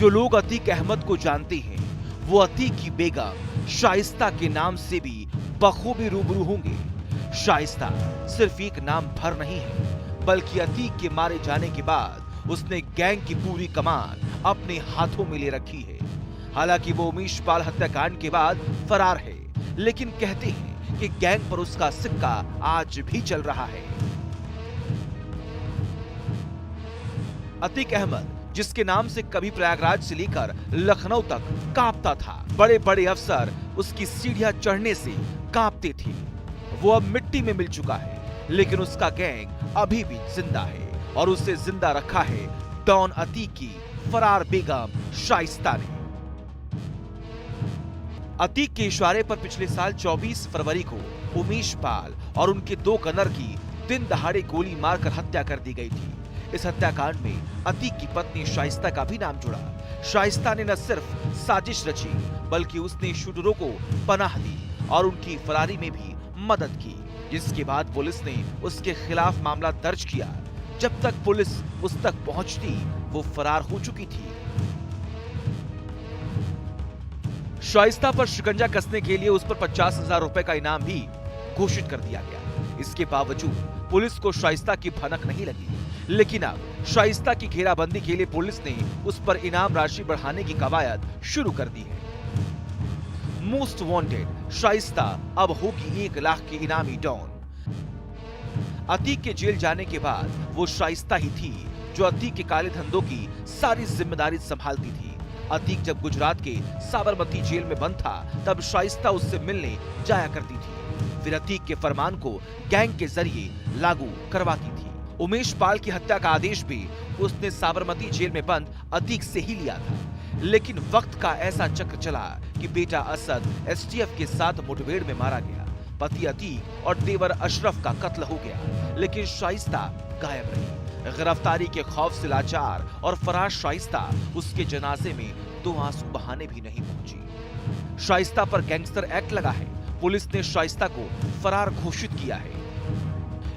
जो लोग अतीक अहमद को जानते हैं वो अतीक की बेगम शाइस्ता के नाम से भी बखूबी रूबरू होंगे। शाइस्ता सिर्फ एक नाम भर नहीं है, बल्कि अतीक के मारे जाने के बाद उसने गैंग की पूरी कमान अपने हाथों में ले रखी है। हालांकि वो उमेश पाल हत्याकांड के बाद फरार है, लेकिन कहते हैं कि गैंग पर उसका सिक्का आज भी चल रहा है। अतीक अहमद, जिसके नाम से कभी प्रयागराज से लेकर लखनऊ तक कांपता था, बड़े बड़े अफसर उसकी सीढ़ियां चढ़ने से कांपते थे, वो अब मिट्टी में मिल चुका है, लेकिन उसका गैंग अभी भी जिंदा है और उसे जिंदा रखा है डॉन अतीक की फरार बेगम शाइस्ता ने। अतीक के इशारे पर पिछले साल 24 फरवरी को उमेश पाल और उनके 2 गनर की दिन दहाड़े गोली मारकर हत्या कर दी गई थी। इस हत्याकांड में अतीक की पत्नी शाइस्ता का भी नाम जुड़ा। शाइस्ता ने न सिर्फ साजिश रची, बल्कि उसने शूटरों को पनाह दी और उनकी फरारी में भी मदद की, जिसके बाद पुलिस ने उसके खिलाफ मामला दर्ज किया। जब तक पुलिस उस तक पहुंचती वो फरार हो चुकी थी। शाइस्ता पर शिकंजा कसने के लिए उस पर 50,000 रुपए का इनाम भी घोषित कर दिया गया। इसके बावजूद पुलिस को शाइस्ता की भनक नहीं लगी, लेकिन अब शाइस्ता की घेराबंदी के लिए पुलिस ने उस पर इनाम राशि बढ़ाने की कवायद शुरू कर दी है। मोस्ट वांटेड शाइस्ता अब होगी 1 लाख की इनामी डॉन। अतीक के जेल जाने के बाद वो शाइस्ता ही थी जो अतीक के काले धंधों की सारी जिम्मेदारी संभालती थी। अतीक जब गुजरात के साबरमती जेल में बंद था, तब शाइस्ता उससे मिलने जाया करती थी, फिर अतीक के फरमान को गैंग के जरिए लागू करवाती थी। उमेश पाल की हत्या का आदेश भी उसने साबरमती जेल में बंद अतीक से ही लिया था, लेकिन वक्त का ऐसा चक्र चला कि बेटा असद एसटीएफ के साथ मुठभेड़ में मारा गया, पति अतीक और देवर अशरफ का कत्ल हो गया, लेकिन शाइस्ता गायब रही। गिरफ्तारी के खौफ से लाचार और फरार शाइस्ता उसके जनाजे में 2 आंसू बहाने भी नहीं पहुंची। शाइस्ता पर गैंगस्टर एक्ट लगा है। पुलिस ने शाइस्ता को फरार घोषित किया है।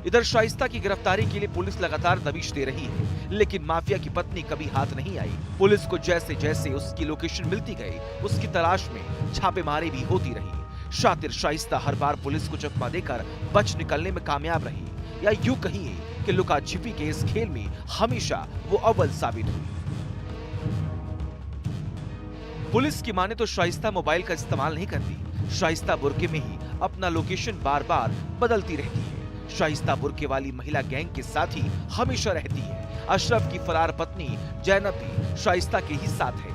इधर शाइस्ता की गिरफ्तारी के लिए पुलिस लगातार दबिश दे रही है, लेकिन माफिया की पत्नी कभी हाथ नहीं आई। पुलिस को जैसे जैसे उसकी लोकेशन मिलती गई, उसकी तलाश में छापेमारी भी होती रही। शातिर शाइस्ता हर बार पुलिस को चकमा देकर बच निकलने में कामयाब रही, या यूं कहिए कि लुका छिपी के इस खेल में हमेशा वो अव्वल साबित हुई। पुलिस की माने तो शाइस्ता मोबाइल का इस्तेमाल नहीं करती। शाइस्ता बुर्के में ही अपना लोकेशन बार बार बदलती रहती है। शाइस्ता बुर्के वाली महिला गैंग के साथ ही हमेशा रहती है। अशरफ की फरार पत्नी जैनब भी शाइस्ता के ही साथ है।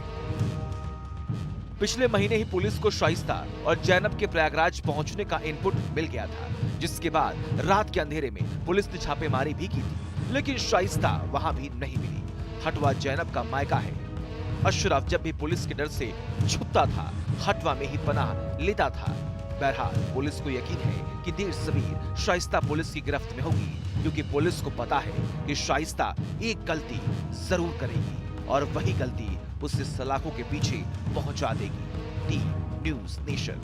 पिछले महीने ही पुलिस को शाइस्ता और जैनब के प्रयागराज पहुंचने का इनपुट मिल गया था, जिसके बाद रात के अंधेरे में पुलिस ने छापेमारी भी की थी, लेकिन शाइस्ता वहां भी नहीं मिली। हटवा जैनब का मायका है। अशरफ जब भी पुलिस के डर से छुपता था, हटवा में ही पनाह लेता था। बहरहाल पुलिस को यकीन है कि देर सबीर शाइस्ता पुलिस की गिरफ्त में होगी, क्योंकि पुलिस को पता है कि शाइस्ता एक गलती जरूर करेगी और वही गलती उसे सलाखों के पीछे पहुंचा देगी। T news nation.